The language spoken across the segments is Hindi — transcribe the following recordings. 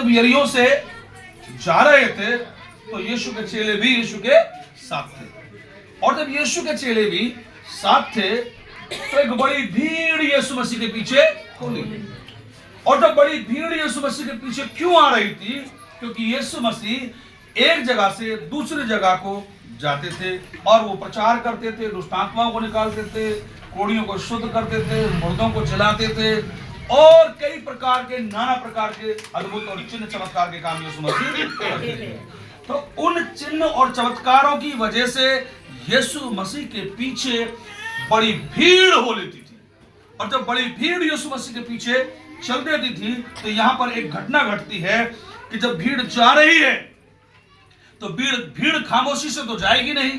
जब यरीहो से जा रहे थे तो यीशु के चेले भी यीशु के साथ थे, और जब यीशु के चेले भी साथ थे तो एक बड़ी भीड़ यीशु मसीह के पीछे हो गई। और जब बड़ी भीड़ यीशु मसीह के पीछे क्यों आ रही थी? क्योंकि यीशु मसीह एक जगह से दूसरी जगह को जाते थे और वो प्रचार करते थे, दुष्ट आत्माओं को निकालते थे, कोढ़ियों को शुद्ध करते थे, मुर्दों को जलाते थे और कई प्रकार के नाना प्रकार के अद्भुत और चिन्ह चमत्कार के काम यीशु मसीह करते थे। तो उन चिन्ह और चमत्कारों की वजह से यीशु मसीह के पीछे बड़ी भीड़ हो लेती थी, और जब बड़ी भीड़ यीशु मसीह के पीछे चल देती थी तो यहां पर एक घटना घटती है कि जब भीड़ जा रही है तो भीड़ खामोशी से तो जाएगी नहीं।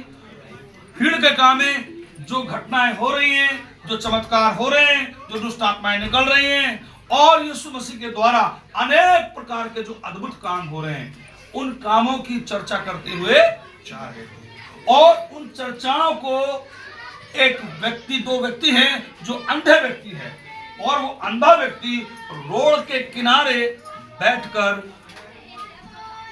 भीड़ के काम में जो घटनाएं हो रही हैं, जो चमत्कार हो रहे हैं, जो दुष्ट आत्माएं निकल रही हैं और यीशु मसीह के द्वारा अनेक प्रकार के जो अद्भुत काम हो रहे हैं, उन कामों की चर्चा करते हुए जा रहे थे। और उन चर्चाओं को एक व्यक्ति, दो व्यक्ति हैं जो अंधे व्यक्ति है, और वो अंधा व्यक्ति रोड के किनारे बैठकर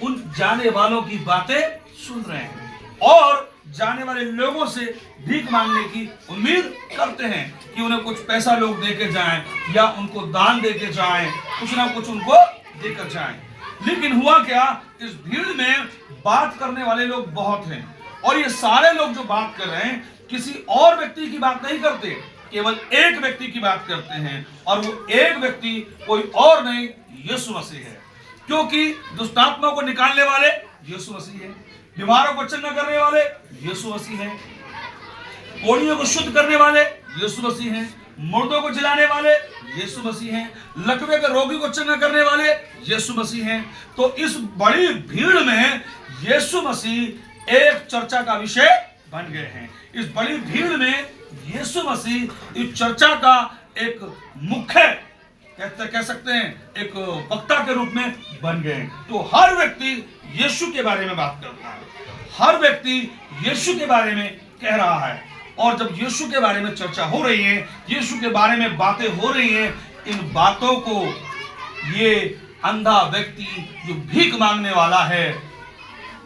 उन जाने वालों की बातें सुन रहे हैं और जाने वाले लोगों से भीख मांगने की उम्मीद करते हैं कि उन्हें कुछ पैसा लोग देके जाएं या उनको दान देके जाएं, कुछ ना कुछ उनको देकर जाएं। लेकिन हुआ क्या, इस भीड़ में बात करने वाले लोग बहुत हैं, और ये सारे लोग जो बात कर रहे हैं किसी और व्यक्ति की बात नहीं करते, केवल एक व्यक्ति की बात करते हैं, और वो एक व्यक्ति कोई और नहीं, यीशु मसीह है। क्योंकि दुष्टात्मा को निकालने वाले यीशु मसीह है, बीमारों को चंगा करने वाले यीशु मसीह है, कोढ़ियों को शुद्ध करने वाले यीशु मसीह हैं, मुर्दों को जिलाने वाले यीशु मसीह हैं, लकवे के रोगी को चंगा करने वाले यीशु मसीह हैं। तो इस बड़ी भीड़ में यीशु मसीह एक चर्चा का विषय बन गए हैं। इस बड़ी भीड़ में यीशु मसीह इस चर्चा का एक मुख्य कह सकते हैं, एक वक्ता के रूप में बन गए। तो हर व्यक्ति यीशु के बारे में बात करता है, हर व्यक्ति यीशु के बारे में कह रहा है, और जब यीशु के बारे में चर्चा हो रही है, यीशु के बारे में बातें हो रही हैं, इन बातों को ये अंधा व्यक्ति जो भीख मांगने वाला है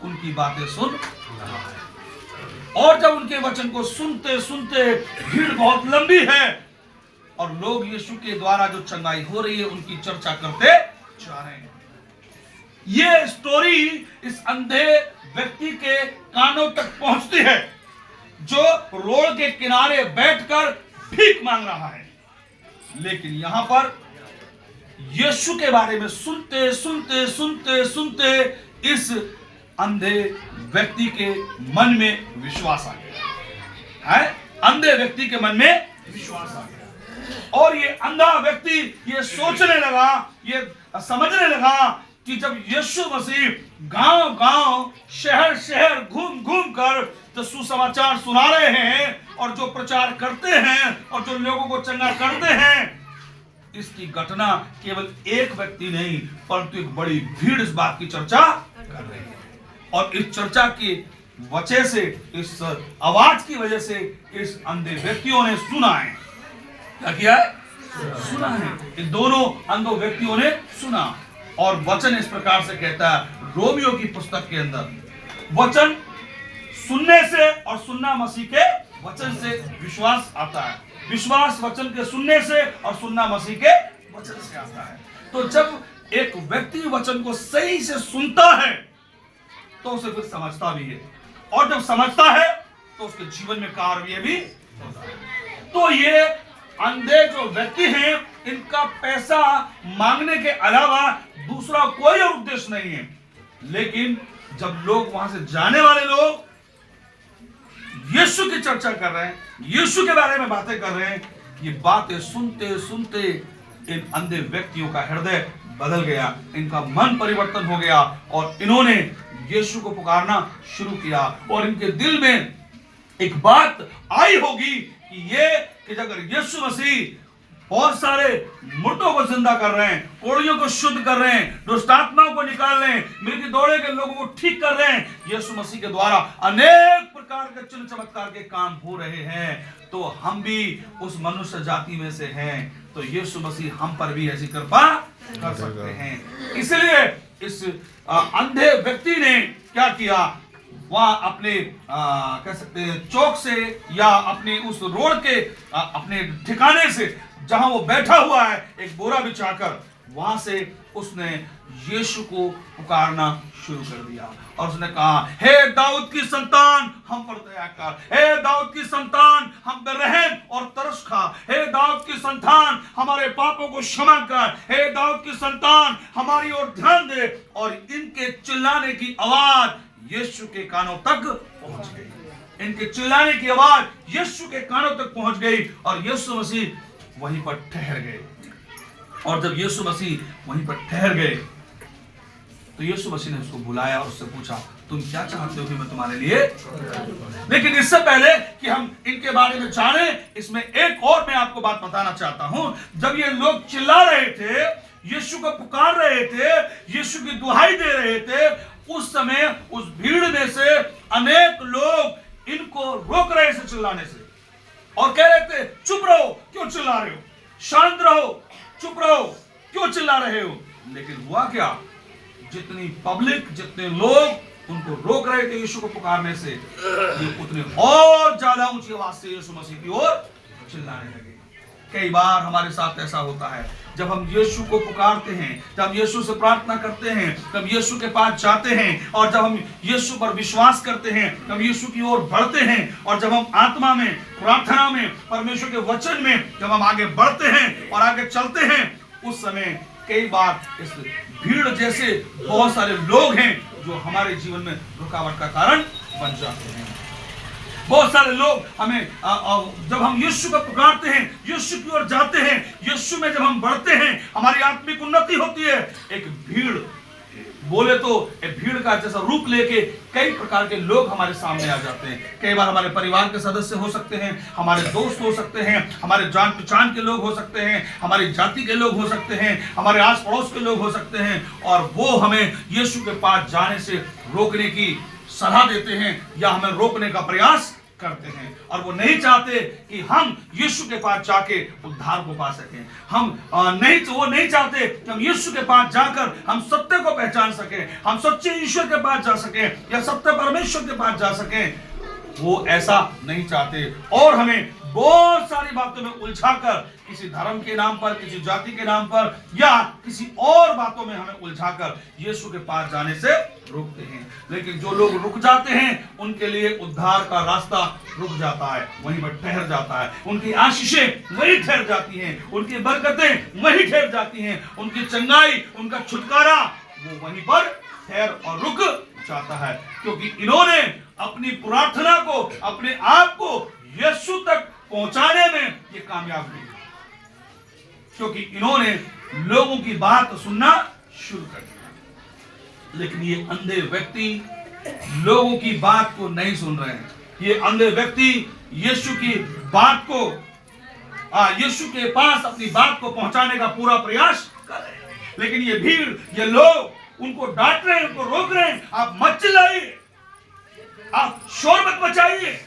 उनकी बातें सुन रहा है। और जब उनके वचन को सुनते सुनते भीड़ बहुत लंबी है और लोग यीशु के द्वारा जो चंगाई हो रही है उनकी चर्चा करते जा रहे हैं। ये स्टोरी इस अंधे व्यक्ति के कानों तक पहुंचती है जो रोड के किनारे बैठकर भीख मांग रहा है। लेकिन यहां पर यीशु के बारे में सुनते सुनते सुनते सुनते इस अंधे व्यक्ति के मन में विश्वास आ गया है। अंधे व्यक्ति के मन में विश्वास आ गया और ये अंधा व्यक्ति ये सोचने लगा, ये समझने लगा कि जब यीशु मसीह गांव गांव शहर शहर घूम घूम कर जो सुसमाचार सुना रहे हैं और जो प्रचार करते हैं और जो लोगों को चंगा करते हैं, इसकी घटना केवल एक व्यक्ति नहीं परंतु एक बड़ी भीड़ इस बात की चर्चा कर रही है। और इस चर्चा की वजह से, इस आवाज की वजह से इस अंधे व्यक्तियों ने सुना है। क्या किया है? सुना है। इन दोनों अंधे व्यक्तियों ने सुना। और वचन इस प्रकार से कहता है रोमियो की पुस्तक के अंदर, वचन सुनने से और सुनना मसीह के वचन से विश्वास आता है, विश्वास वचन के सुनने से और सुनना मसीह के वचन से आता है। तो जब एक व्यक्ति वचन को सही से सुनता है तो उसे फिर समझता भी है, और जब समझता है तो उसके जीवन में कार्य भी होता है। तो ये अंधे जो व्यक्ति हैं इनका पैसा मांगने के अलावा दूसरा कोई और उद्देश्य नहीं है। लेकिन जब लोग वहां से जाने वाले लोग यीशु की चर्चा कर रहे हैं, यीशु के बारे में बातें कर रहे हैं, ये बातें सुनते सुनते इन अंधे व्यक्तियों का हृदय बदल गया, इनका मन परिवर्तन हो गया और इन्होंने यीशु को पुकारना शुरू किया। और इनके दिल में एक बात आई होगी कि अगर यीशु मसीह बहुत सारे मुर्दों को जिंदा कर रहे हैं, कोढ़ियों को शुद्ध कर रहे हैं, दुष्ट आत्माओं को निकाल रहे हैं, मृत्यु दौड़े के लोगों को ठीक कर रहे हैं, यीशु मसीह के द्वारा अनेक प्रकार के चिन्ह चमत्कार के काम हो रहे हैं, तो हम भी उस मनुष्य जाति में से हैं। तो तो यीशु मसीह हम पर भी ऐसी कृपा कर सकते हैं। इसलिए इस अंधे व्यक्ति ने क्या किया, वह अपने कह सकते हैं चौक से या अपने उस रोड के अपने ठिकाने से जहां वो बैठा हुआ है एक बोरा बिछाकर, वहां से उसने यीशु को पुकारना शुरू कर दिया और उसने कहा, हे दाऊद की संतान हम पर दया कर, हे दाऊद की संतान हम पर रहम और तरस खा, हे दाऊद की संतान हमारे पापों को क्षमा कर, हे दाऊद की संतान हमारी ओर ध्यान दे। और इनके चिल्लाने की आवाज यीशु के कानों तक पहुंच गई। इनके चिल्लाने की आवाज यीशु के कानों तक पहुंच गई और यीशु मसीह वहीं पर ठहर गए। और जब यीशु मसीह वहीं पर ठहर गए तो यीशु मसीह ने उसको बुलाया और उससे पूछा, तुम क्या चाहते हो कि मैं तुम्हारे लिए। लेकिन इससे पहले कि हम इनके बारे में जाने, इसमें एक और मैं आपको बात बताना चाहता हूं। जब ये लोग चिल्ला रहे थे, यीशु को पुकार रहे थे, यीशु की दुहाई दे रहे थे, उस समय उस भीड़ में से अनेक लोग इनको रोक रहे थे चिल्लाने से और कह रहे थे, चुप रहो, क्यों चिल्ला रहे हो, शांत रहो, चुप रहो, क्यों चिल्ला रहे हो। लेकिन हुआ क्या, जितनी पब्लिक, जितने लोग उनको रोक रहे थे यीशु को पुकारने से, ये उतने और ज्यादा ऊंची आवाज से यीशु मसीह की ओर चिल्लाने लगे। कई बार हमारे साथ ऐसा होता है, जब हम यीशु को पुकारते हैं, जब यीशु से प्रार्थना करते हैं, जब यीशु के पास जाते हैं और जब हम यीशु पर विश्वास करते हैं, जब यीशु की ओर बढ़ते हैं और जब हम आत्मा में, प्रार्थना में, परमेश्वर के वचन में जब हम आगे बढ़ते हैं और आगे चलते हैं, उस समय कई बार इस भीड़ जैसे बहुत सारे लोग हैं जो हमारे जीवन में रुकावट का कारण बन जाते हैं। बहुत सारे लोग हमें जब हम यीशु को पुकारते हैं, यीशु की ओर जाते हैं, यीशु में जब हम बढ़ते हैं, हमारी आत्मिक उन्नति होती है। एक भीड़, बोले तो एक भीड़ का जैसा रूप लेके कई प्रकार के लोग हमारे सामने आ जाते हैं। कई बार हमारे परिवार के सदस्य हो सकते हैं, हमारे दोस्त हो सकते हैं, हमारे जान पहचान के लोग हो सकते हैं, हमारी जाति के लोग हो सकते हैं, हमारे आस पड़ोस के लोग हो सकते हैं, और वो हमें यीशु के पास जाने से रोकने की सलाह देते हैं या हमें रोकने का प्रयास करते हैं। और वो नहीं चाहते कि हम यीशु के पास जाके उद्धार को पा सकें। वो नहीं चाहते कि हम यीशु के पास जाकर हम सत्य को पहचान सकें, हम सच्चे ईश्वर के पास जा सकें या सत्य परमेश्वर के पास जा सकें। वो ऐसा नहीं चाहते और हमें बहुत सारी बातों में उलझाकर, किसी धर्म के नाम पर, किसी जाति के नाम पर या किसी और बातों में हमें उलझाकर यीशु के पास जाने से रोकते हैं। लेकिन जो लोग रुक जाते हैं उनके लिए उद्धार का रास्ता रुक जाता है, वहीं पर ठहर जाता है। उनकी आशीषें वहीं ठहर जाती हैं, उनकी बरकतें वहीं ठहर जाती हैं, उनकी चंगाई, उनका छुटकारा वो वहीं पर ठहर और रुक जाता है। क्योंकि इन्होंने अपनी प्रार्थना को, अपने आप को यीशु तक पहुंचाने में ये कामयाब नहीं, क्योंकि इन्होंने लोगों की बात सुनना शुरू कर दिया। लेकिन ये अंधे व्यक्ति लोगों की बात को नहीं सुन रहे हैं। ये अंधे व्यक्ति यीशु की बात को, यीशु के पास अपनी बात को पहुंचाने का पूरा प्रयास कर रहे हैं। लेकिन ये भीड़, ये लोग उनको डांट रहे हैं, उनको रोक रहे हैं, आप मत चिल्लाइए, आप शोर मत मचाइए।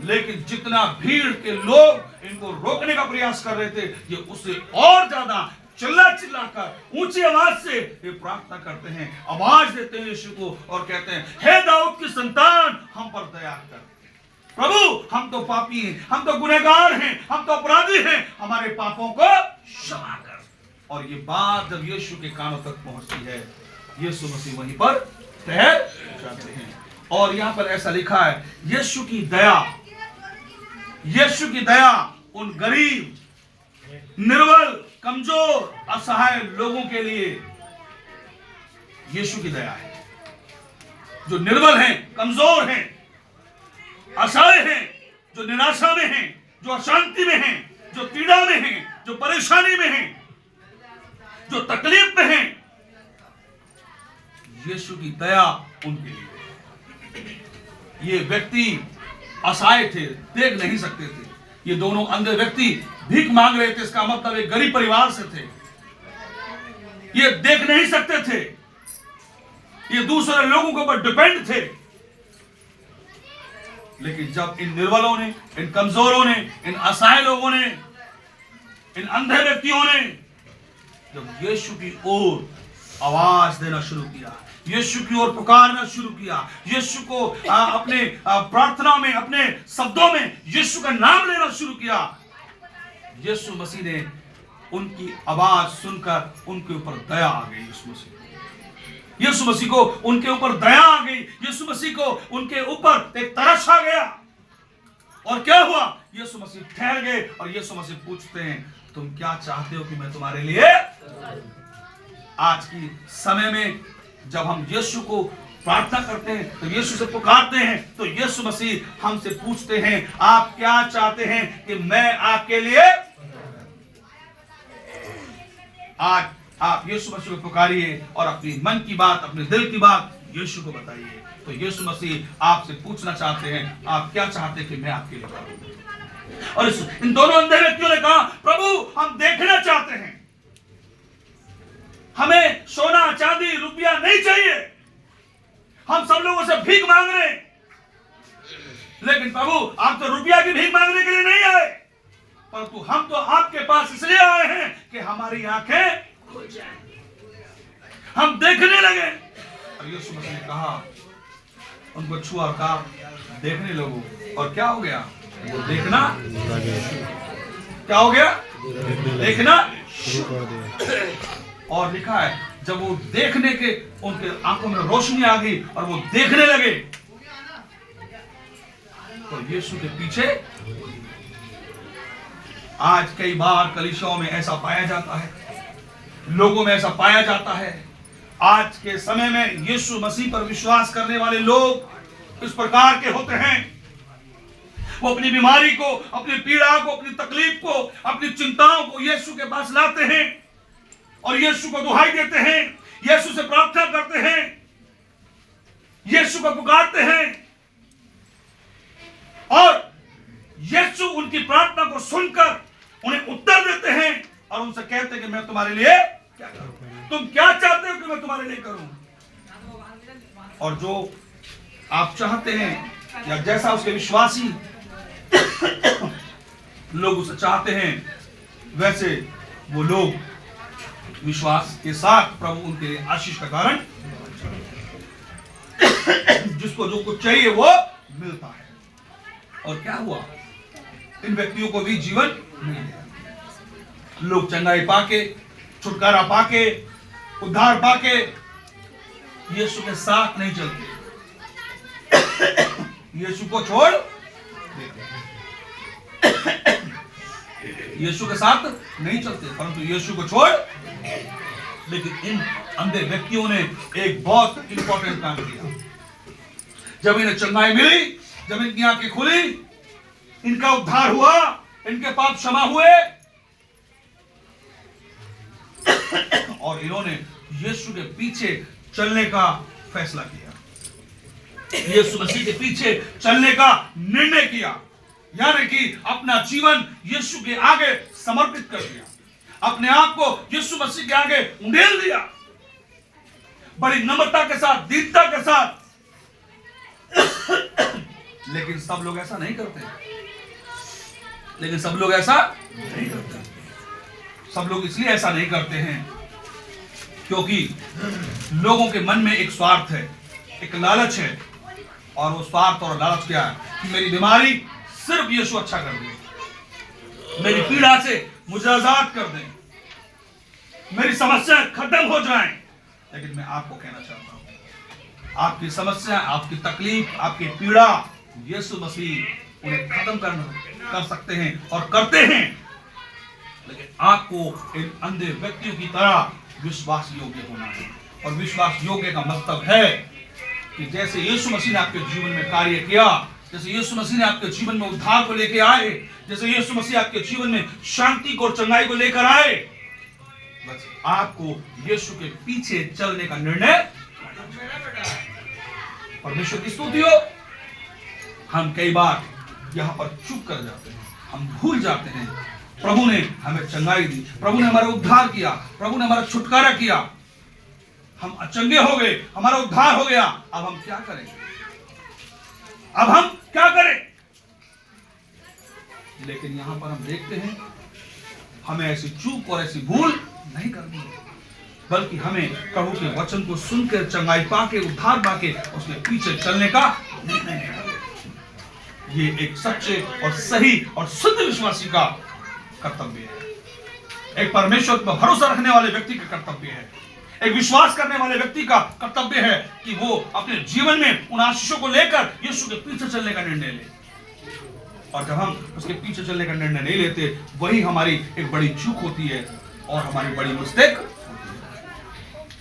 लेकिन जितना भीड़ के लोग इनको रोकने का प्रयास कर रहे थे, ये उससे और ज्यादा चिल्ला कर ऊंची आवाज से ये प्रार्थना करते हैं, आवाज देते हैं यीशु को और कहते हैं, हे दाऊद की संतान हम पर दया कर। प्रभु हम तो पापी हैं, हम तो गुनहगार हैं, हम तो अपराधी हैं, हमारे पापों को क्षमा कर। और ये बात जब यीशु के कानों तक पहुंचती है, यीशु मसीह वहीं पर ठहर जाते हैं। और यहां पर ऐसा लिखा है, यीशु की दया, यीशु की दया उन गरीब, निर्बल, कमजोर, असहाय लोगों के लिए यीशु की दया है। जो निर्बल हैं, कमजोर हैं, असहाय हैं, जो निराशा में हैं, जो अशांति में हैं, जो पीड़ा में हैं, जो परेशानी में हैं, जो तकलीफ में हैं, यीशु की दया उनके लिए। ये व्यक्ति असहाय थे, देख नहीं सकते थे। ये दोनों अंधे व्यक्ति भीख मांग रहे थे, इसका मतलब एक गरीब परिवार से थे। ये देख नहीं सकते थे, ये दूसरे लोगों के ऊपर डिपेंड थे। लेकिन जब इन निर्बलों ने, इन कमजोरों ने, इन असहाय लोगों ने इन अंधे व्यक्तियों ने जब यीशु की ओर आवाज देना शुरू किया, यीशु की ओर पुकारना शुरू किया, यीशु को अपने प्रार्थना में, अपने शब्दों में यीशु का नाम लेना शुरू किया, यीशु मसीह ने उनकी आवाज सुनकर उनके ऊपर दया आ गई। यीशु मसीह को उनके ऊपर दया आ गई, यीशु मसीह को उनके ऊपर एक तरस आ गया। और क्या हुआ? यीशु मसीह ठहर गए और यीशु मसीह पूछते हैं, तुम क्या चाहते हो कि मैं तुम्हारे लिए? आज की समय में जब हम यीशु को प्रार्थना करते हैं, तो यीशु से पुकारते हैं, तो यीशु मसीह हमसे पूछते हैं, आप क्या चाहते हैं कि मैं आपके लिए? आज आप यीशु मसीह को पुकारिए और अपनी मन की बात, अपने दिल की बात यीशु को बताइए। तो यीशु मसीह आपसे पूछना चाहते हैं, आप क्या चाहते हैं कि मैं आपके लिए करूं? और इन दोनों अंधे व्यक्तियों ने कहा, प्रभु हम देखना चाहते हैं, हमें सोना चांदी रुपया नहीं चाहिए, हम सब लोगों से भीख मांग रहे हैं, लेकिन प्रभु आप तो रुपया की भीख मांगने के लिए नहीं आए, परंतु हम तो आपके पास इसलिए आए हैं कि हमारी आंखें खुल जाएं, हम देखने लगे। और यीशु मसीह ने कहा, उनको छुआ और कहा, देखने लगो। और क्या हो गया? वो देखना क्या हो गया? देखना। और लिखा है, जब वो देखने के, उनके आंखों में रोशनी आ गई और वो देखने लगे, तो यीशु के पीछे। आज कई बार कलीसियाओं में ऐसा पाया जाता है, लोगों में ऐसा पाया जाता है, आज के समय में यीशु मसीह पर विश्वास करने वाले लोग इस प्रकार के होते हैं, वो अपनी बीमारी को, अपनी पीड़ा को, अपनी तकलीफ को, अपनी चिंताओं को यीशु के पास लाते हैं और यीशु को दुहाई देते हैं, यीशु से प्रार्थना करते हैं, यीशु को पुकारते हैं और यीशु उनकी प्रार्थना को सुनकर उन्हें उत्तर देते हैं और उनसे कहते हैं कि मैं तुम्हारे लिए क्या करूं? तुम क्या चाहते हो कि मैं तुम्हारे लिए करूं? और जो आप चाहते हैं या जैसा उसके विश्वासी लोग उसे चाहते हैं, वैसे वो लोग विश्वास के साथ प्रभु उनके लिए आशीष का कारण, जिसको जो कुछ चाहिए वो मिलता है। और क्या हुआ? इन व्यक्तियों को भी जीवन मिल गया। लोग चंगाई पाके, छुटकारा पाके, उद्धार पाके यीशु के साथ नहीं चलते, यीशु को छोड़ देते, यीशु के साथ नहीं चलते, परंतु यीशु को छोड़। लेकिन इन अंधे व्यक्तियों ने एक बहुत इंपॉर्टेंट काम किया। जब इन्हें चंगाई मिली, जब इनकी आंखें खुली, इनका उद्धार हुआ, इनके पाप क्षमा हुए और इन्होंने यीशु के पीछे चलने का फैसला किया, यीशु मसीह के पीछे चलने का निर्णय किया, यानी कि अपना जीवन यीशु के आगे समर्पित कर दिया, अपने आप को यीशु मसीह के आगे उंडेल दिया, बड़ी नम्रता के साथ, दीनता के साथ। लेकिन सब लोग ऐसा नहीं करते, लेकिन सब लोग ऐसा नहीं करते। सब लोग इसलिए ऐसा नहीं करते हैं क्योंकि लोगों के मन में एक स्वार्थ है, एक लालच है। और वो स्वार्थ और लालच क्या है? कि मेरी बीमारी सिर्फ यीशु अच्छा कर दे, मेरी पीड़ा से मुझे आजाद कर दे, मेरी समस्या खत्म हो जाए। लेकिन मैं आपको कहना चाहता हूं, आपकी समस्या, आपकी तकलीफ, आपकी पीड़ा यीशु मसीह उन्हें खत्म कर सकते हैं और करते हैं। लेकिन आपको इन अंधे व्यक्तियों की तरह विश्वास योग्य होना है। और विश्वास योग्य का मतलब है कि जैसे यीशु मसीह ने आपके जीवन में कार्य किया, जैसे यीशु मसीह ने आपके जीवन में उद्धार को लेकर आए, जैसे यीशु मसीह आपके जीवन में शांति को और चंगाई को लेकर आए, बस आपको यीशु के पीछे चलने का निर्णय। परमेश्वर की स्तुति हो। हम कई बार यहां पर चुप कर जाते हैं, हम भूल जाते हैं प्रभु ने हमें चंगाई दी, प्रभु ने हमारा उद्धार किया, प्रभु ने हमारा छुटकारा किया, हम अचंगे हो गए, हमारा उद्धार हो गया। अब हम क्या करें? अब हम क्या करें? लेकिन यहां पर हम देखते हैं हमें ऐसी चूक और ऐसी भूल नहीं करनी है, बल्कि हमें प्रभु के वचन को सुनकर चंगाई पाके उद्धार पाके उसके पीछे चलने का निर्णय लेना। ये एक सच्चे और सही और शुद्ध विश्वासी का कर्तव्य है। एक परमेश्वर पर भरोसा रखने वाले व्यक्ति का कर्तव्य है, एक विश्वास करने वाले व्यक्ति का कर्तव्य है कि वो अपने जीवन में उन आशीषों को लेकर यीशु के पीछे चलने का निर्णय ले। और जब हम उसके पीछे चलने का निर्णय नहीं लेते, वही हमारी एक बड़ी चूक होती है और हमारी बड़ी मिस्टेक।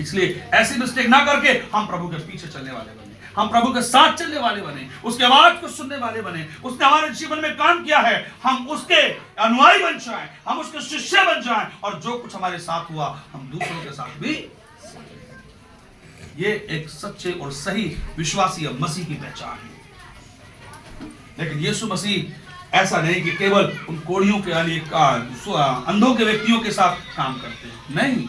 इसलिए ऐसी मिस्टेक ना करके हम प्रभु के पीछे चलने वाले बने, हम प्रभु के साथ चलने वाले बने, उसके आवाज को सुनने वाले बने। उसने हमारे जीवन में काम किया है, हम उसके अनुयायी बन जाएं, हम उसके शिष्य बन जाएं, और जो कुछ हमारे साथ हुआ हम दूसरों के साथ भी। ये एक सच्चे और सही विश्वासी या मसीह की पहचान है। लेकिन यीशु मसीह ऐसा नहीं कि केवल उन कोढ़ियों के यानी अंधों के व्यक्तियों के साथ काम करते हैं, नहीं,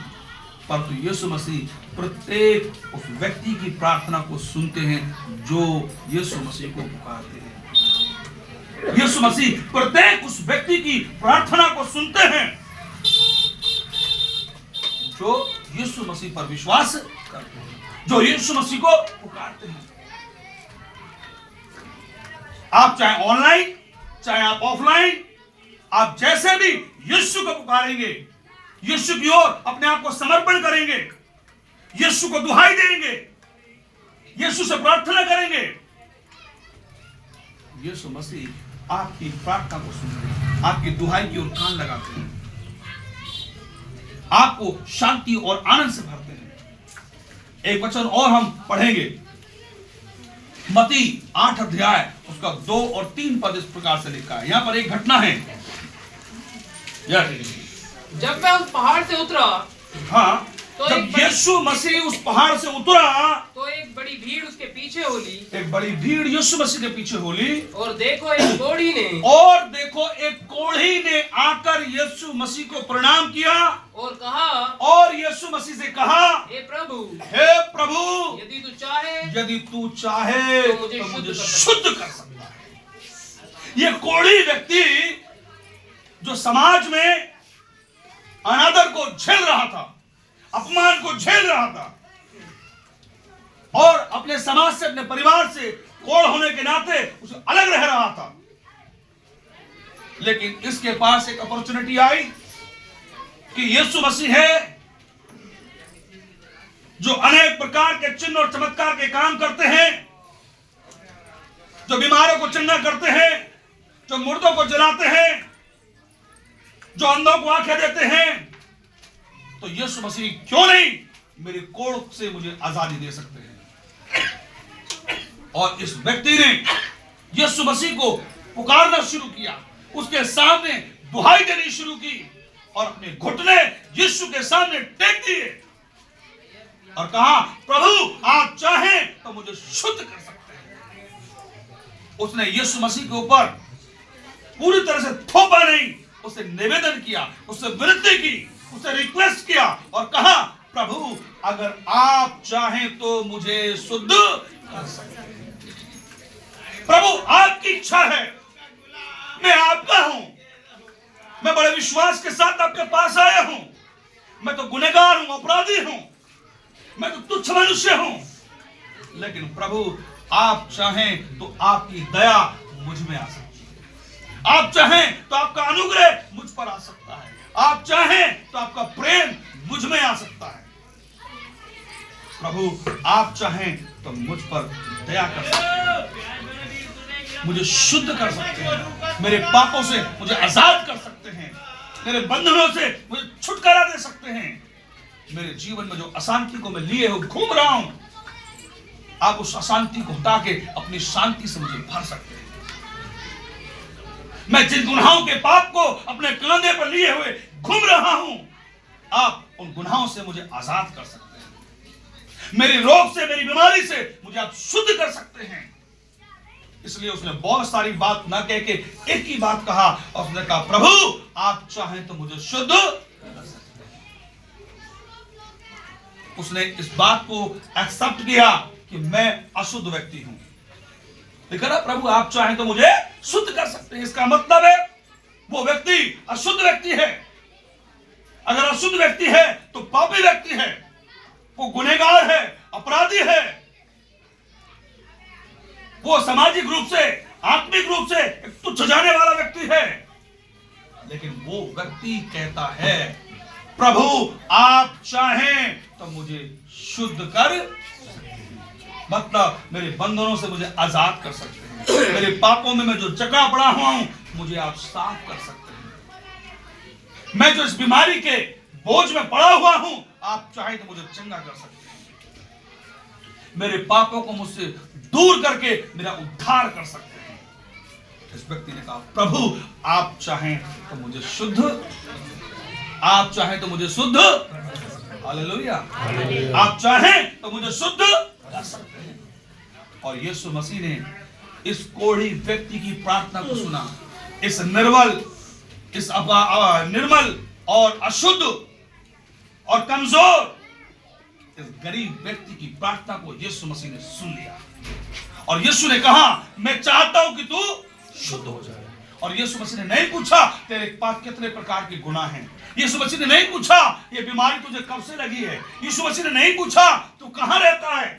परंतु यीशु मसीह प्रत्येक उस व्यक्ति की प्रार्थना को सुनते हैं जो यीशु मसीह को पुकारते हैं। यीशु मसीह प्रत्येक उस व्यक्ति की प्रार्थना को सुनते हैं जो यीशु मसीह पर विश्वास करते हैं, जो यीशु मसीह को पुकारते हैं। आप चाहे ऑनलाइन चाहे आप ऑफलाइन, आप जैसे भी यीशु को पुकारेंगे, यीशु की ओर अपने आप को समर्पण करेंगे, यीशु को दुहाई देंगे, यीशु से प्रार्थना करेंगे, यीशु मसीह आपकी प्रार्थना को सुनते हैं, आपकी दुहाई की ओर कान लगाते हैं, आपको शांति और आनंद से भरते हैं। एक वचन और हम पढ़ेंगे, मत्ती 8 अध्याय उसका 2 और 3 पद इस प्रकार से लिखा है। यहां पर एक घटना है। जब मैं उस पहाड़ से उतरा, हाँ, तो जब यीशु मसीह उस पहाड़ से उतरा तो एक बड़ी भीड़ उसके पीछे होली, एक बड़ी भीड़ यीशु मसीह के पीछे होली, और देखो एक कोढ़ी ने आकर यीशु मसीह को प्रणाम किया और कहा, और यीशु मसीह से कहा, हे प्रभु, यदि तू चाहे तो मुझे शुद्ध कर सकता है। ये कोढ़ी व्यक्ति जो समाज में अनादर को झेल रहा था, अपमान को झेल रहा था, और अपने समाज से, अपने परिवार से कोढ़ होने के नाते उसे अलग रह रहा था, लेकिन इसके पास एक अपॉर्चुनिटी आई कि यीशु मसीह है जो अनेक प्रकार के चिन्ह और चमत्कार के काम करते हैं, जो बीमारों को चंगा करते हैं, जो मुर्दों को जलाते हैं, जो अंधों को आंखें देते हैं। तो यीशु मसीह क्यों नहीं मेरी कोढ़ से मुझे आजादी दे सकते हैं। और इस व्यक्ति ने यीशु मसीह को पुकारना शुरू किया, उसके सामने दुहाई देनी शुरू की और अपने घुटने यीशु के सामने टेक दिए और कहा, प्रभु आप चाहें तो मुझे शुद्ध कर सकते हैं। उसने यीशु मसीह के ऊपर पूरी तरह से थोपा नहीं, उसे निवेदन किया, उससे विनती की, उसे रिक्वेस्ट किया और कहा, प्रभु अगर आप चाहें तो मुझे शुद्ध कर सकते हैं। प्रभु आपकी इच्छा है, मैं आपका हूं, मैं बड़े विश्वास के साथ आपके पास आया हूं, मैं तो गुनहगार हूं, अपराधी हूं, मैं तो तुच्छ मनुष्य हूं, लेकिन प्रभु आप चाहें तो आपकी दया मुझ में आ सकती है, आप चाहें तो आपका अनुग्रह मुझ पर आ सकता है, आप चाहें तो आपका प्रेम मुझ में आ सकता है। प्रभु आप चाहें तो मुझ पर दया कर सकते हैं, मुझे शुद्ध कर सकते हैं, मेरे पापों से मुझे आजाद कर सकते हैं, मेरे बंधनों से मुझे छुटकारा दे सकते हैं, मेरे जीवन में जो अशांति को मैं लिए हुए घूम रहा हूं, आप उस अशांति को हटा के अपनी शांति से मुझे भर सकते हैं। मैं जिन गुनाहों के पाप को अपने कंधे पर लिए हुए घूम रहा हूं, आप उन गुनाहों से मुझे आजाद कर सकते हैं, मेरे रोग से, मेरी बीमारी से मुझे आप शुद्ध कर सकते हैं। इसलिए उसने बहुत सारी बात ना कह के एक ही बात कहा और उसने कहा, प्रभु आप चाहें तो मुझे शुद्ध कर सकते हैं। उसने इस बात को एक्सेप्ट किया कि मैं अशुद्ध व्यक्ति हूं, लेकिन प्रभु आप चाहें तो मुझे शुद्ध कर सकते हैं। इसका मतलब है वो व्यक्ति अशुद्ध व्यक्ति है, अगर अशुद्ध व्यक्ति है तो पापी व्यक्ति है, वो गुनहगार है, अपराधी है, वो सामाजिक रूप से, आत्मिक रूप से एक तुच्छ जाने वाला व्यक्ति है। लेकिन वो व्यक्ति कहता है, प्रभु आप चाहें तो मुझे शुद्ध कर, मतलब मेरे बंधनों से मुझे आजाद कर सकते हैं, मेरे पापों में मैं जो जकड़ा पड़ा हुआ हूं मुझे आप साफ कर सकते हैं, मैं जो इस बीमारी के बोझ में पड़ा हुआ हूं आप चाहें तो मुझे चंगा कर सकते हैं, मेरे पापों को मुझसे दूर करके मेरा उद्धार कर सकते हैं। इस व्यक्ति ने कहा, प्रभु आप चाहें तो मुझे शुद्ध, आप चाहें तो मुझे शुद्ध, हालेलुया, आप चाहें तो मुझे शुद्ध कर सकते हैं। और यीशु मसीह ने इस कोढ़ी व्यक्ति की प्रार्थना को सुना। इस निर्मल, इस निर्मल और अशुद्ध और कमजोर इस गरीब व्यक्ति की प्रार्थना को यीशु मसीह ने सुन लिया। और यीशु ने कहा, मैं चाहता हूं कि तू शुद्ध हो जाए। और यीशु मसीह ने नहीं पूछा तेरे पास कितने प्रकार के गुनाह हैं, यीशु मसीह ने नहीं पूछा ये बीमारी तुझे कब से लगी है, यीशु मसीह ने नहीं पूछा तू कहां रहता है,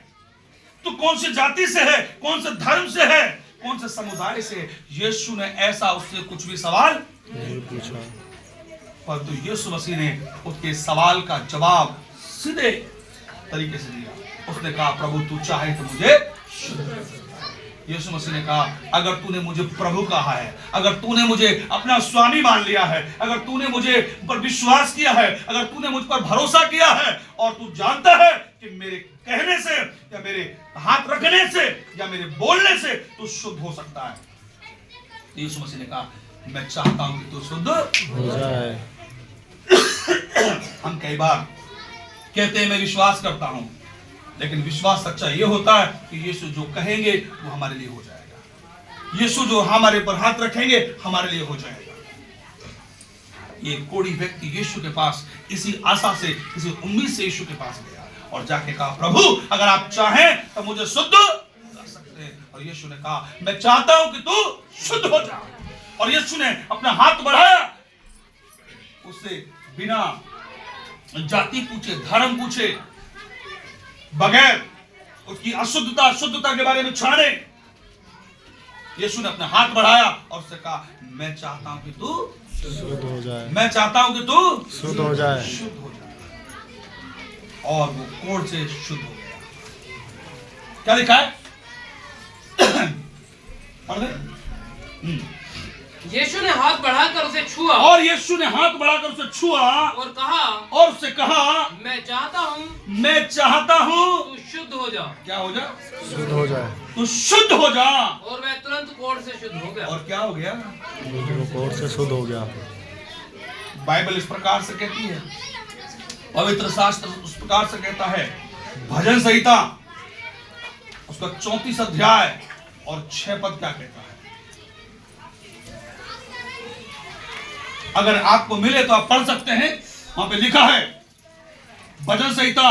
तू कौन सी जाति से है, कौन से धर्म से है, कौन से समुदाय से। यीशु ने ऐसा उससे कुछ भी सवाल नहीं पूछा, परंतु यीशु मसीह ने उसके सवाल का जवाब सीधे तरीके से दिया। उसने कहा, प्रभु तू चाहे तो मुझे शुद्ध कर सकता है। यीशु मसीह ने कहा, अगर तूने मुझे प्रभु कहा है, अगर तूने मुझे अपना स्वामी मान लिया है, अगर तूने मुझे पर विश्वास किया है, अगर तूने मुझ पर भरोसा किया है और तू जानता है कि मेरे कहने से या मेरे हाथ रखने से या मेरे बोलने से तू शुद्ध हो सकता है। यीशु मसीह ने कहा, मैं चाहता हूं कि तू शुद्ध हो जाए। हम कई बार कहते हैं मैं विश्वास करता हूं, लेकिन विश्वास सच्चा ये होता है कि यीशु जो कहेंगे वो हमारे लिए हो जाएगा, यीशु जो हमारे पर हाथ रखेंगे हमारे लिए हो जाएगा। ये कोढ़ी व्यक्ति यीशु के पास इसी आशा से, इसी उम्मीद से यीशु के पास गया और जाके कहा, प्रभु अगर आप चाहें तो मुझे शुद्ध कर सकते हैं। और यीशु ने कहा, मैं चाहता हूं कि तू शुद्ध हो जा। और यीशु ने अपना हाथ बढ़ाया, उससे बिना जाति पूछे, धर्म पूछे, बगैर उसकी अशुद्धता शुद्धता के बारे में छाने, यीशु ने अपना हाथ बढ़ाया और उससे कहा, मैं चाहता हूं कि तू शुद्ध हो जाए, मैं चाहता हूं कि तू शुद्ध हो जाए, शुद्ध हो जाए। और वो कोढ़ से शुद्ध हो गया। क्या लिखा है? पढ़ दे। यीशु ने हाथ बढ़ाकर उसे छुआ, और यीशु ने हाथ बढ़ाकर उसे छुआ और उससे कहा, मैं चाहता हूं तू शुद्ध हो जा। क्या हो जा? शुद्ध हो जाए। तू शुद्ध हो जा। और वह तुरंत कोढ़ से शुद्ध हो गया। और क्या हो गया? कोढ़ से शुद्ध हो गया। बाइबल इस प्रकार से कहती है, पवित्र शास्त्र उस प्रकार से कहता है, भजन संहिता उसका 34 अध्याय और 6 पद क्या कहता है? अगर आपको मिले तो आप पढ़ सकते हैं, वहां पे लिखा है, भजन संहिता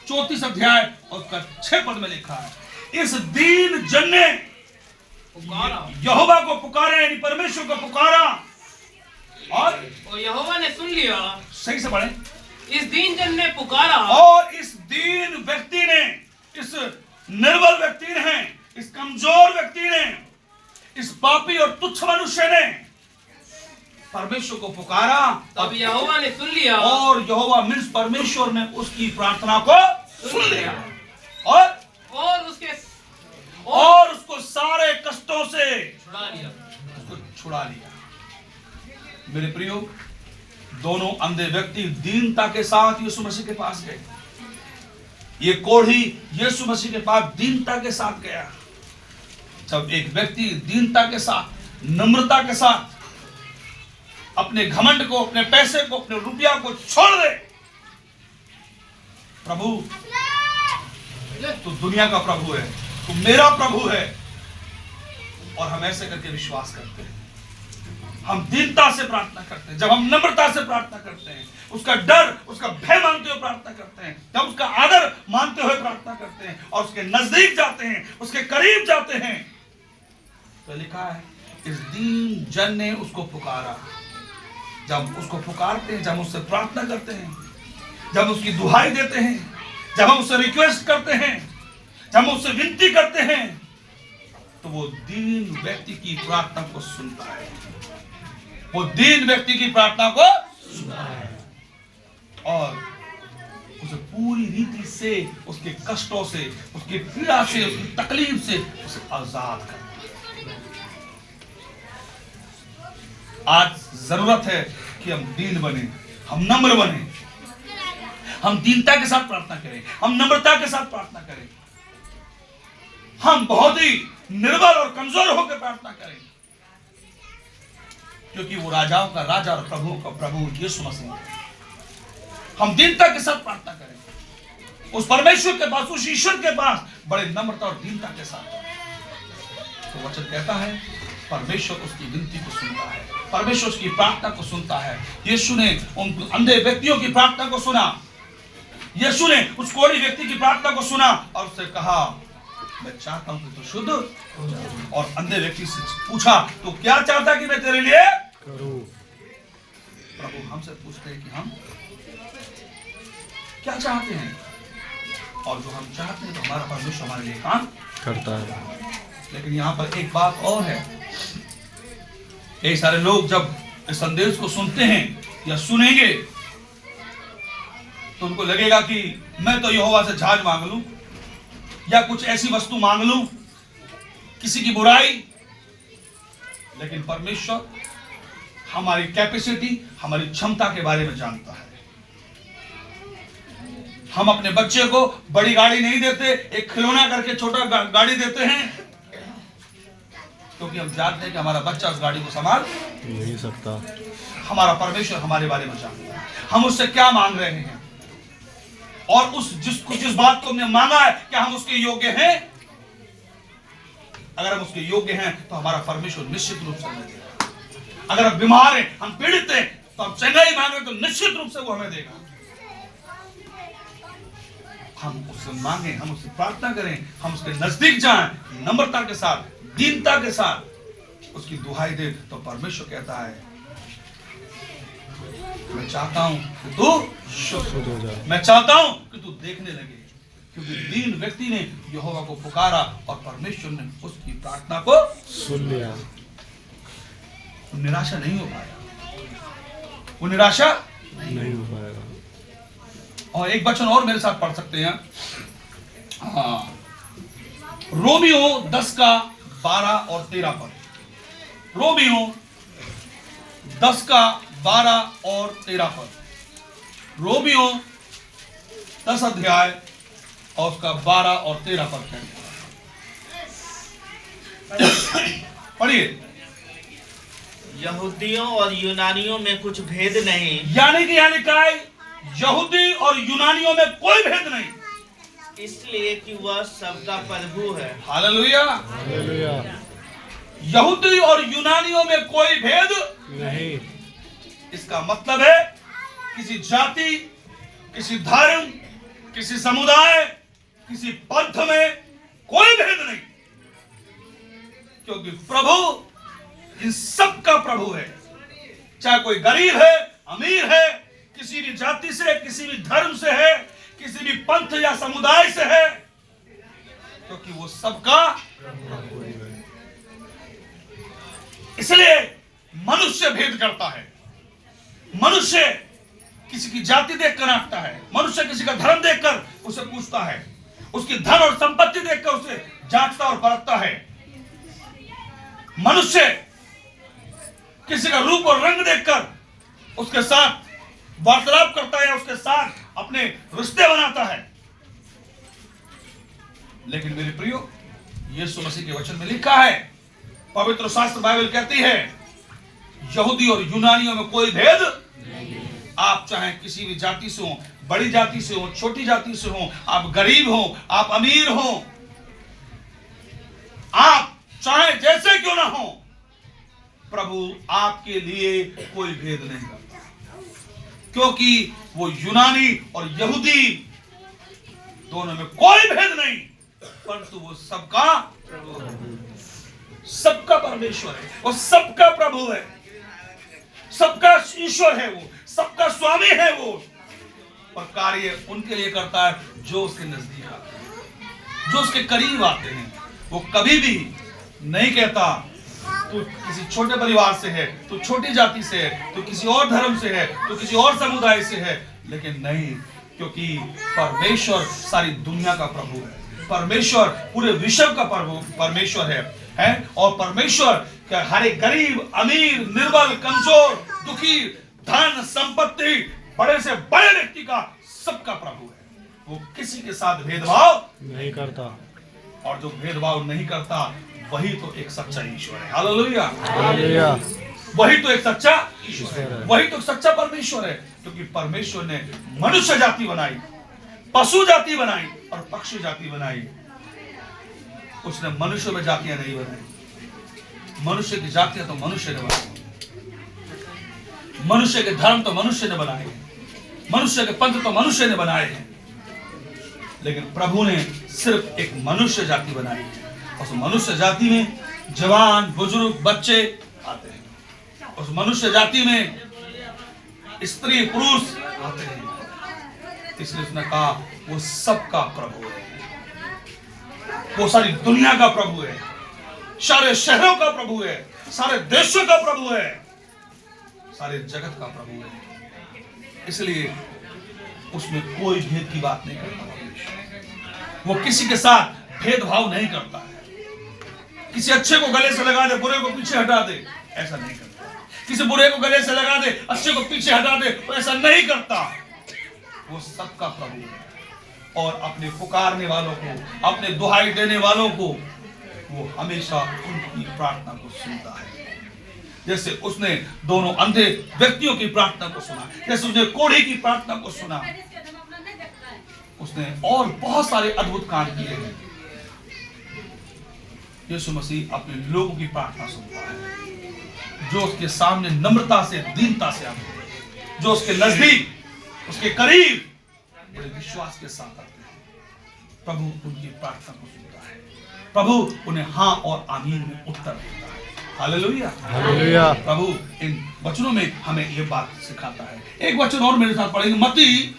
34 अध्याय और उसका 6 पद में लिखा है, इस दीन जन ने यहोवा को पुकारा, यानी परमेश्वर को पुकारा और यहोवा ने सुन लिया। सही से पढ़े, इस दीन जन ने पुकारा और इस दीन व्यक्ति ने, इस निर्बल व्यक्ति ने, इस कमजोर व्यक्ति ने, इस पापी और तुच्छ मनुष्य ने परमेश्वर को पुकारा। तब यहोवा ने सुन लिया और यहोवा मीन्स परमेश्वर ने उसकी प्रार्थना को सुन लिया और उसको सारे कष्टों से छुड़ा लिया। मेरे प्रियो, दोनों अंधे व्यक्ति दीनता के साथ यीशु मसीह के पास गए। ये कोढ़ी यीशु मसीह के पास दीनता के साथ गया। जब एक व्यक्ति दीनता के साथ, नम्रता के साथ अपने घमंड को, अपने पैसे को, अपने रुपया को छोड़ दे, प्रभु तू दुनिया का प्रभु है, तू मेरा प्रभु है, और हम ऐसे करके विश्वास करते हैं, हम दीनता से प्रार्थना करते हैं, जब हम नम्रता से प्रार्थना करते हैं, उसका डर, उसका भय मानते हुए प्रार्थना करते हैं, जब उसका आदर मानते हुए प्रार्थना करते हैं और उसके नजदीक जाते हैं, उसके करीब जाते हैं, तो लिखा है इस दीन जन ने उसको पुकारा। जब उसको पुकारते हैं, जब उससे प्रार्थना करते हैं, जब उसकी दुहाई देते हैं, जब हम उससे रिक्वेस्ट करते हैं, जब हम उससे विनती करते हैं, तो वो दीन व्यक्ति की प्रार्थना को सुनता है। वो दीन व्यक्ति की प्रार्थना को सुनता है और उसे पूरी रीति से, उसके कष्टों से, उसकी पीड़ा से, उसकी तकलीफ से उसे आजाद करता है। आज जरूरत है कि हम दीन बने, हम नम्र बने, हम दीनता के साथ प्रार्थना करें, हम नम्रता के साथ प्रार्थना करें, हम बहुत ही निर्बल और कमजोर होकर प्रार्थना करें, क्योंकि वो राजाओं का राजा और प्रभुओं का प्रभु यीशु मसीह है। हम दीनता के साथ प्रार्थना करें उस परमेश्वर के पास, उस ईश्वर के पास, बड़े नम्रता और दीनता के साथ। तो वचन कहता है परमेश्वर उसकी विनती को सुनता है, परमेश्वर उसकी प्रार्थना को सुनता है। यीशु ने उन अंधे व्यक्तियों की प्रार्थना को सुना, यीशु ने उस कोढ़ी व्यक्ति की प्रार्थना को सुना और उससे कहा मैं चाहता हूं कि तू शुद्ध हो जाए। और अंधे व्यक्ति से पूछा तो क्या चाहता कि मैं तेरे लिए करूं? प्रभु हमसे पूछते हैं कि हम क्या चाहते हैं, और जो हम चाहते हैं तो हमारा परमेश्वर हमारे लिए काम करता है। लेकिन यहाँ पर एक बात और है, कई सारे लोग जब इस संदेश को सुनते हैं या सुनेंगे तो उनको लगेगा कि मैं तो यहोवा से झाज मांग लूं या कुछ ऐसी वस्तु मांग लूं, किसी की बुराई। लेकिन परमेश्वर हमारी कैपेसिटी, हमारी क्षमता के बारे में जानता है। हम अपने बच्चे को बड़ी गाड़ी नहीं देते, एक खिलौना करके छोटा गाड़ी देते हैं, क्योंकि हम जानते हैं कि हमारा बच्चा उस गाड़ी को संभाल नहीं सकता। हमारा परमेश्वर हमारे बारे में जानता है, हम उससे क्या मांग रहे हैं और जिस बात को हमने मांगा है क्या हम उसके योग्य हैं। अगर हम उसके योग्य हैं तो हमारा परमेश्वर निश्चित रूप से हमें देगा। अगर हम बीमार हैं, हम पीड़ित हैं, तो हम चंगाई मांगे तो निश्चित रूप से वो हमें देगा। हम उससे मांगे, हम उससे प्रार्थना करें, हम उसके नजदीक जाएं, नम्रता के साथ, दीनता के साथ उसकी दुहाई दे, तो परमेश्वर कहता है मैं चाहता हूं कि तू शुद्ध हो जाए, मैं चाहता हूं कि तू देखने लगे। क्योंकि दीन व्यक्ति ने यहोवा को पुकारा और परमेश्वर ने उसकी प्रार्थना को सुन लिया। वो निराशा नहीं हो पाया, वो निराशा नहीं हो पाएगा। और एक वचन और मेरे साथ पढ़ सकते हैं, हाँ, रोमियो 10 का 12 और 13 पर। रोमियो 10 का 12 और 13 पर। रोमियो 10 अध्याय और उसका 12 और 13 पर पढ़िए। यहूदियों और यूनानियों में कुछ भेद नहीं, यानी कि यहाँ लिखा है यहूदी और यूनानियों में कोई भेद नहीं, इसलिए कि वह सबका प्रभु है। Hallelujah, hallelujah. यहूदी और यूनानियों में कोई भेद नहीं। इसका मतलब है किसी जाति, किसी धर्म, किसी समुदाय, किसी पंथ में कोई भेद नहीं, क्योंकि प्रभु इन सब का प्रभु है। चाहे कोई गरीब है, अमीर है, किसी भी जाति से, किसी भी धर्म से है, किसी भी पंथ या समुदाय से है, क्योंकि वो सबका प्रभु है। इसलिए मनुष्य भेद करता है, मनुष्य किसी की जाति देखकर आंकता है, मनुष्य किसी का धर्म देखकर उसे पूछता है, उसकी धन और संपत्ति देखकर उसे जांचता और परखता है। मनुष्य किसी का रूप और रंग देखकर उसके साथ वार्तालाप करता है, उसके साथ अपने रिश्ते बनाता है। लेकिन मेरे प्रियो, यीशु मसीह के वचन में लिखा है, पवित्र शास्त्र बाइबल कहती है यहूदी और यूनानियों में कोई भेद नहीं। आप चाहे किसी भी जाति से हो, बड़ी जाति से हो, छोटी जाति से हो, आप गरीब हो, आप अमीर हो, आप चाहे जैसे क्यों ना हो, प्रभु आपके लिए कोई भेद नहीं करता, क्योंकि वो यूनानी और यहूदी दोनों में कोई भेद नहीं, परंतु वो सबका सबका परमेश्वर है, वो सबका प्रभु है, सबका ईश्वर है वो, सबका स्वामी है वो, और कार्य उनके लिए करता है जो उसके नजदीक आते हैं, जो उसके करीब आते हैं। वो कभी भी नहीं कहता तू किसी छोटे परिवार से है, तू छोटी जाति से है, तू किसी और धर्म से है, तू किसी और समुदाय से है, लेकिन नहीं, क्योंकि परमेश्वर सारी दुनिया का प्रभु है, परमेश्वर पूरे विश्व का प्रभु परमेश्वर है, और परमेश्वर क्या हर एक गरीब, अमीर, निर्बल, कमजोर, दुखी, धन, संपत्ति, बड़े से बड़े व्यक्ति का सबका प्रभु है। वो किसी के साथ भेदभाव नहीं करता। और जो भेदभाव नहीं करता वही तो एक सच्चा ईश्वर है। Hallelujah, hallelujah. वही तो एक सच्चा ईश्वर ईश्वर है, है। वही तो सच्चा परमेश्वर है, क्योंकि परमेश्वर ने मनुष्य जाति बनाई, पशु जाति बनाई और पक्षी जाति बनाई। उसने मनुष्य में जातियां नहीं बनाई। मनुष्य की जातियां तो मनुष्य ने बनाई, मनुष्य के धर्म तो मनुष्य ने बनाए, मनुष्य के पंथ तो मनुष्य ने बनाए हैं, लेकिन प्रभु ने सिर्फ एक मनुष्य जाति बनाई है। उस मनुष्य जाति में जवान, बुजुर्ग, बच्चे आते हैं। उस मनुष्य जाति में स्त्री, पुरुष आते हैं। इसलिए उसने कहा वो सबका प्रभु है, वो सारी दुनिया का प्रभु है, सारे शहरों का प्रभु है, सारे देशों का प्रभु है, सारे जगत का प्रभु है। इसलिए उसमें कोई भेद की बात नहीं करता। वो किसी के साथ भेदभाव नहीं करता है। किसी अच्छे को गले से लगा दे, बुरे को पीछे हटा दे, ऐसा नहीं करता। किसी बुरे को गले से लगा दे, अच्छे को पीछे हटा दे, तो ऐसा नहीं करता। वो सबका प्रभु है, और अपने पुकारने वालों को, अपने दुहाई देने वालों को वो हमेशा उनकी प्रार्थना को सुनता है। जैसे उसने दोनों अंधे व्यक्तियों की प्रार्थना को सुना, जैसे उसने कोढ़ी की प्रार्थना को सुना, उसने और बहुत सारे अद्भुत काम किए हैं। यीशु मसीह अपने लोगों की प्रार्थना सुनता है, जो उसके सामने नम्रता से, दीनता से आते हैं, जो उसके नजदीक, उसके करीब बड़े विश्वास के साथ आते हैं। प्रभु उनकी प्रार्थना को सुनता है, प्रभु उन्हें हाँ और आमीन में उत्तर देता है। Hallelujah, hallelujah. प्रभु इन वचनों में हमें यह बात सिखाता है। एक वचन और मेरे साथ पढ़ेंगे, मत्ती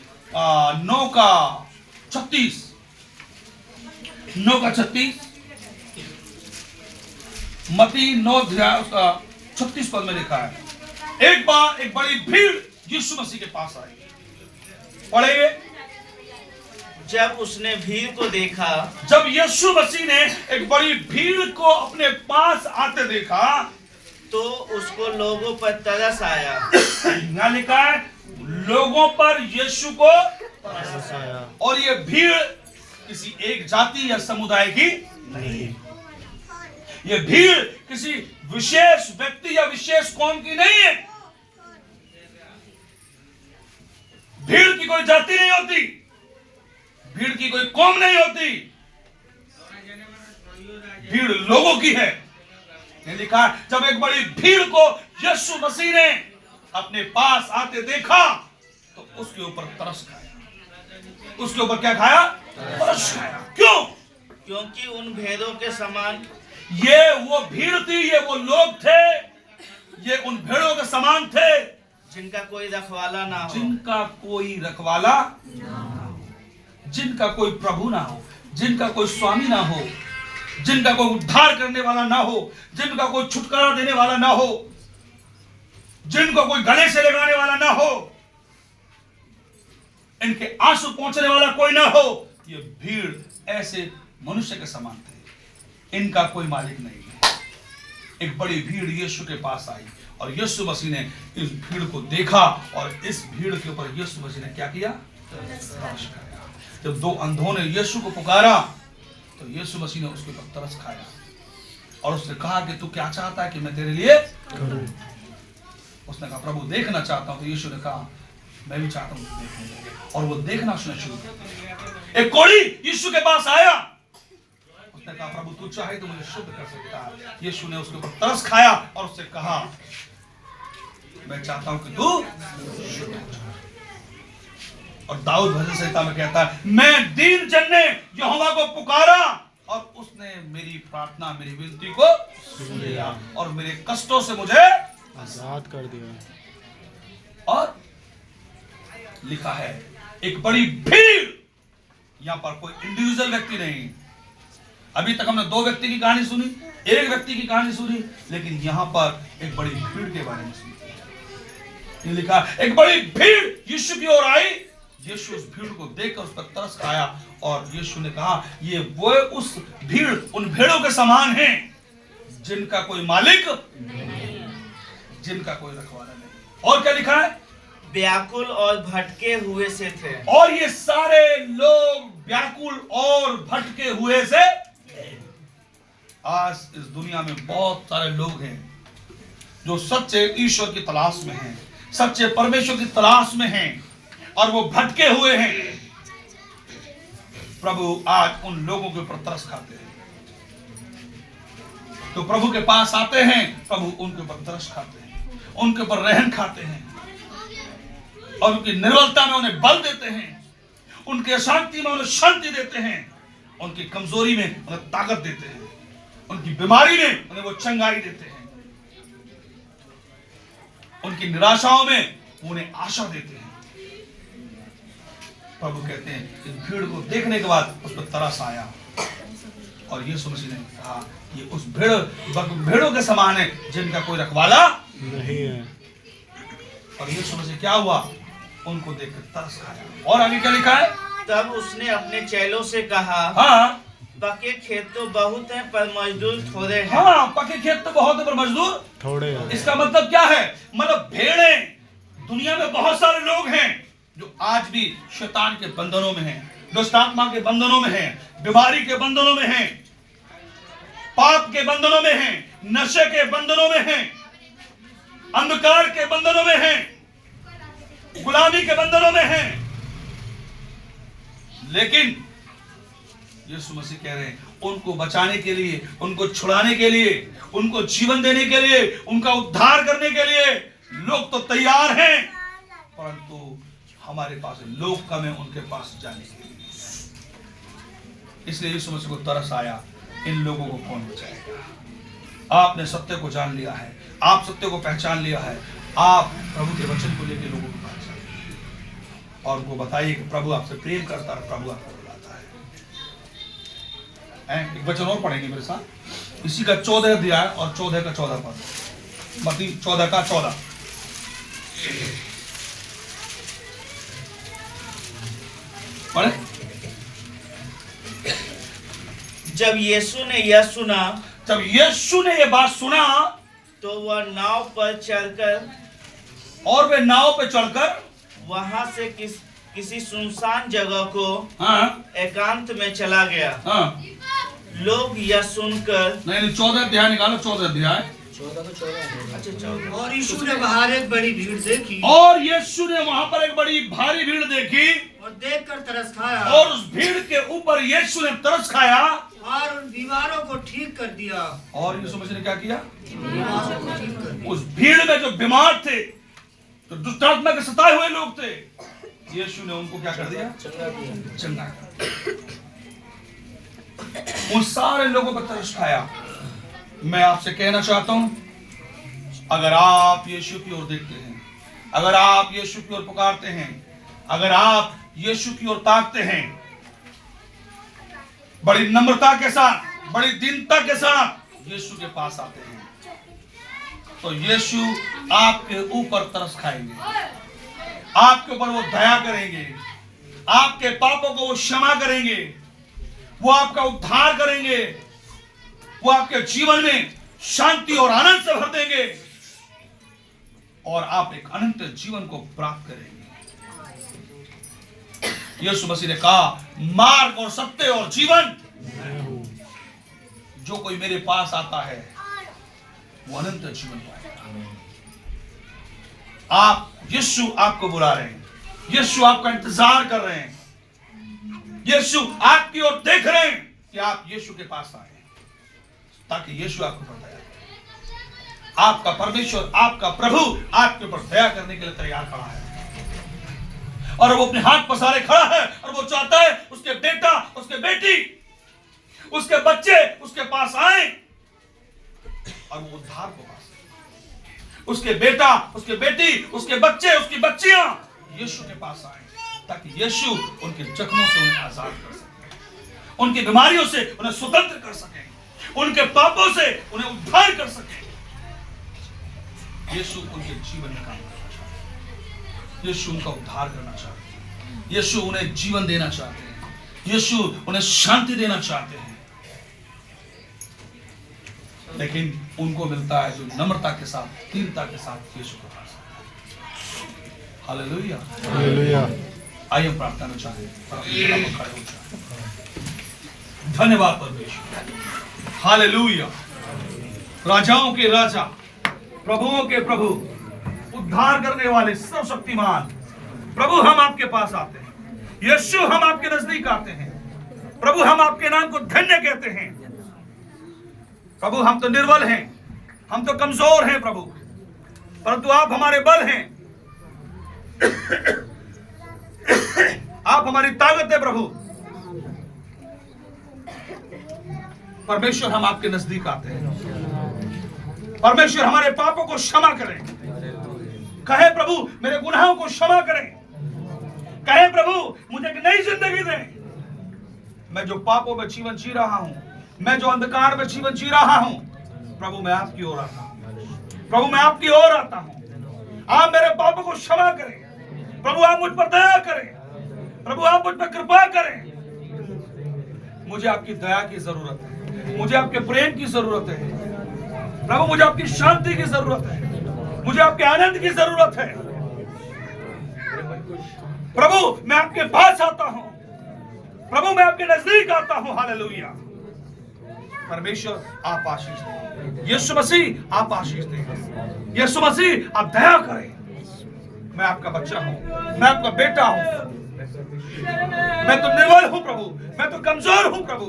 9:36। 9:36 मत्ती 9:36 पद में लिखा है, एक बार एक बड़ी भीड़ यीशु मसीह के पास आई। पढ़ेंगे, जब उसने भीड़ को देखा, जब यीशु मसीह ने एक बड़ी भीड़ को अपने पास आते देखा, तो उसको लोगों पर तरस आया। यहाँ लिखा है लोगों पर यीशु को तरस आया। और ये भीड़ किसी एक जाति या समुदाय की नहीं, ये भीड़ किसी विशेष व्यक्ति या विशेष कौम की नहीं है। भीड़ की कोई जाति नहीं होती, भीड़ की कोई कौम नहीं होती, भीड़ लोगों की है। ये लिखा है जब एक बड़ी भीड़ को यीशु मसीह ने अपने पास आते देखा, तो उसके ऊपर तरस खाया। उसके ऊपर क्या खाया? तरस खाया। क्यों? क्योंकि उन भेड़ों के समान ये वो भीड़ थी, ये वो लोग थे, ये उन भेड़ों के समान थे जिनका कोई रखवाला ना हो, जिनका कोई रखवाला, जिनका कोई प्रभु ना हो, जिनका कोई स्वामी ना हो, जिनका कोई उद्धार करने वाला ना हो, जिनका कोई छुटकारा देने वाला ना हो, जिनको कोई गले से लगाने वाला ना हो, इनके आंसू पहुंचने वाला कोई ना हो। ये भीड़ ऐसे मनुष्य के समान थे, इनका कोई मालिक नहीं है। एक बड़ी भीड़ यीशु के पास आई और यीशु मसीह ने इस भीड़ को देखा, और इस भीड़ के ऊपर यीशु मसीह ने क्या किया? तरस खाया। जब दो अंधों ने यीशु को पुकारा, तो यीशु मसीह ने उसके ऊपर तरस खाया और उसने कहा कि तू क्या चाहता है कि मैं तेरे लिए करूं? उसने कहा प्रभु देखना चाहता हूं। तो यीशु ने कहा मैं भी चाहता हूं देखने, और वो देखना शुरू किया। एक कोढ़ी यीशु के पास आया, उसने कहा प्रभु तू चाहे तो मुझे शुद्ध कर सकता है। यीशु ने उसके ऊपर तरस खाया और उससे कहा मैं चाहता हूं कि तू शुद्ध हो जाए। और दाऊद भजन संहिता में कहता है मैं दीन जन ने यहोवा को पुकारा और उसने मेरी प्रार्थना, मेरी विनती को सुन लिया और मेरे कष्टों से मुझे आजाद कर दिया। और लिखा है एक बड़ी भीड़। यहां पर कोई इंडिविजुअल व्यक्ति नहीं। अभी तक हमने 2 व्यक्ति की कहानी सुनी, 1 व्यक्ति की कहानी सुनी, लेकिन यहां पर एक बड़ी भीड़ के बारे में सुनी। ये लिखा एक बड़ी भीड़ यीशु की ओर आई। यीशु उस भीड़ को देखकर उस पर तरस खाया और यीशु ने कहा ये वो उस भीड़ उन भेड़ों के समान हैं जिनका कोई मालिक नहीं, जिनका कोई रखवाला नहीं। और क्या लिखा है? व्याकुल और भटके हुए से थे। और ये सारे लोग व्याकुल और भटके हुए से। आज इस दुनिया में बहुत सारे लोग हैं जो सच्चे ईश्वर की तलाश में हैं, सच्चे परमेश्वर की तलाश में हैं और वो भटके हुए हैं। प्रभु आज उन लोगों के ऊपर तरस खाते हैं, तो प्रभु के पास आते हैं, प्रभु उनके ऊपर तरस खाते हैं, उनके ऊपर रहम खाते हैं और उनकी निर्बलता में उन्हें बल देते हैं, उनकी अशांति में उन्हें शांति देते हैं, उनकी कमजोरी में उन्हें ताकत देते हैं, उनकी बीमारी में उन्हें वो चंगाई देते हैं, उनकी निराशाओं में उन्हें आशा देते हैं। प्रभु कहते हैं इस भीड़ को देखने के बाद उस पर तरस आया और यीशु मसीह ने कहा ये उस भेड़ों के समान है जिनका कोई रखवाला नहीं है। और यीशु मसीह क्या हुआ? उनको देखकर तरस खाया। और आगे क्या लिखा है? तब उसने अपने चेलों से कहा हाँ पके खेत तो बहुत हैं पर मजदूर थोड़े हैं। हाँ, पके खेत तो बहुत है पर मजदूर थोड़े हैं। इसका मतलब क्या है? मतलब भेड़ें, दुनिया में बहुत सारे लोग हैं जो आज भी शैतान के बंधनों में हैं, दुष्ट आत्मा के बंधनों में हैं, बीमारी के बंधनों में हैं, पाप के बंधनों में हैं, नशे के बंधनों में हैं, अंधकार के बंधनों में हैं, गुलामी के बंधनों में हैं। लेकिन यीशु मसीह कह रहे हैं उनको बचाने के लिए, उनको छुड़ाने के लिए, उनको जीवन देने के लिए, उनका उद्धार करने के लिए लोग तो तैयार हैं, परंतु हमारे पास लोग कम है उनके पास जाने के लिए। इसलिए यीशु मसीह को तरस आया इन लोगों को कौन बचाएगा। आपने सत्य को जान लिया है, आप सत्य को पहचान लिया है, आप प्रभु के वचन को लेकर लोगों के पास जाइए और उनको बताइए कि प्रभु आपसे प्रेम करता है, प्रभु आपको बुलाता है। एक वचन और पढ़ेंगे मेरे साथ, इसी का 14 अध्याय और 14 का 14 पद। मत्ती 14 का 14 पढ़े। जब यीशु ने यह सुना, जब यीशु ने यह बात सुना तो वह नाव पर चढ़कर और वे नाव पे चढ़कर वहां से किसी सुनसान जगह को हाँ एकांत में चला गया। हाँ लोग यह सुनकर नहीं 14 अध्याय निकालो, 14 अध्याय। अच्छा और यीशु ने बाहर एक बड़ी भीड़ देखी और यीशु ने वहां पर एक बड़ी भारी भीड़ देखी और देखकर तरस खाया और उस भीड़ के ऊपर यीशु ने तरस खाया और उन बीमारों को ठीक कर दिया। और यीशु मसीह ने क्या किया? बीमारों को ठीक कर दिया। उस भीड़ में जो बीमार थे, जो दुष्ट आत्मा के सताए हुए लोग थे, यीशु ने उनको क्या कर दिया? चंगा कर दिया। उन सारे लोगों पर तरस खाया। मैं आपसे कहना चाहता हूं, अगर आप यीशु की ओर देखते हैं, अगर आप यीशु की ओर पुकारते हैं, अगर आप यीशु की ओर ताकते हैं, बड़ी नम्रता के साथ, बड़ी दीनता के साथ यीशु के पास आते हैं, तो यीशु आपके ऊपर तरस खाएंगे, आपके ऊपर वो दया करेंगे, आपके पापों को वो क्षमा करेंगे, वो आपका उद्धार करेंगे, वो आपके जीवन में शांति और आनंद से भर देंगे और आप एक अनंत जीवन को प्राप्त करेंगे। यीशु मसीह ने कहा, मार्ग और सत्य और जीवन, जो कोई मेरे पास आता है वो अनंत जीवन पाएगा। आप, यीशु आपको बुला रहे हैं, यीशु आपका इंतजार कर रहे हैं, यीशु आपकी ओर देख रहे हैं कि आप यीशु के पास आए ताकि यीशु आपको पर दया करे। आपका परमेश्वर, आपका प्रभु आपके ऊपर दया करने के लिए तैयार खड़ा है और वो अपने हाथ पसारे खड़ा है और वो चाहता है उसके बेटा, उसके बेटी, उसके बच्चे उसके पास आए और वो उद्धार को पास, उसके बेटा, उसके बेटी, उसके बच्चे, उसकी बच्चियां यीशु के पास आए, ताकि यीशु उनके जख्मों से उन्हें आजाद कर सके, उनकी बीमारियों से उन्हें स्वतंत्र कर सके, उनके पापों से उन्हें उद्धार कर सके। यीशु उनके जीवन में काम करना चाहते हैं, यीशु उनका उद्धार करना चाहते हैं, यीशु उन्हें जीवन देना चाहते हैं, यीशु उन्हें शांति देना चाहते हैं। लेकिन उनको मिलता है जो नम्रता के साथ, दीनता के साथ यीशु के पास आता है। Hallelujah, hallelujah. आइए हम प्रार्थना में चाहें, खड़े हो जाएं। धन्यवाद परमेश्वर, हालेलुया। राजाओं के राजा, प्रभुओं के प्रभु, उद्धार करने वाले, सर्वशक्तिमान प्रभु, हम आपके पास आते हैं। यीशु, हम आपके नजदीक आते हैं। प्रभु, हम आपके नाम को धन्य कहते हैं। प्रभु, हम तो निर्बल हैं, हम तो कमजोर हैं प्रभु, परंतु आप हमारे बल हैं, आप हमारी ताकत है प्रभु। परमेश्वर, हम आपके नजदीक आते हैं। परमेश्वर, हमारे पापों को क्षमा करें। कहे प्रभु, मेरे गुनाहों को क्षमा करें। कहे प्रभु, मुझे एक नई जिंदगी दें। मैं जो पापों में जीवन जी रहा हूं, मैं जो अंधकार में जीवन जी रहा हूं, प्रभु मैं आपकी ओर आता हूं। प्रभु मैं आपकी ओर आता हूं। आप मेरे पापों को क्षमा करें। प्रभु आप मुझ पर दया करें। प्रभु आप मुझ पर कृपा करें। मुझे आपकी दया की जरूरत है, मुझे आपके प्रेम की जरूरत है प्रभु, मुझे आपकी शांति की जरूरत है, मुझे आपके आनंद की जरूरत है। प्रभु मैं आपके पास आता हूं, प्रभु मैं आपके नजदीक आता हूं। हालेलुया। परमेश्वर आप आशीष दें, यीशु मसीह आप आशीष दें, यीशु मसीह आप दया करें। मैं आपका बच्चा हूं, मैं आपका बेटा हूं। मैं तो निर्बल हूं प्रभु, मैं तो कमजोर हूं प्रभु,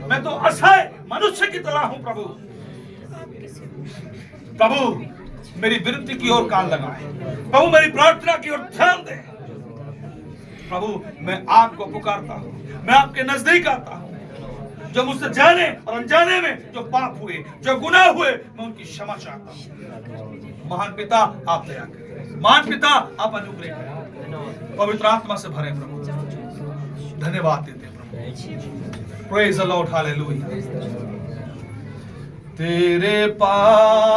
मैं तो असहाय मनुष्य की तरह हूं प्रभु। प्रभु मेरी विनती की ओर कान लगाएं, प्रभु मेरी प्रार्थना की ओर ध्यान दें। प्रभु मैं आपको पुकारता हूं, मैं आपके नजदीक आता हूं। जो मुझसे जाने और अनजाने में जो पाप हुए, जो गुनाह हुए, मैं उनकी क्षमा चाहता हूं। महान पिता आप दया करें, महान पिता आप अनुग्रह करें, पवित्र आत्मा से भरे प्रभु। धन्यवाद देते हैं प्रभु। Praise the Lord, hallelujah. तेरे पास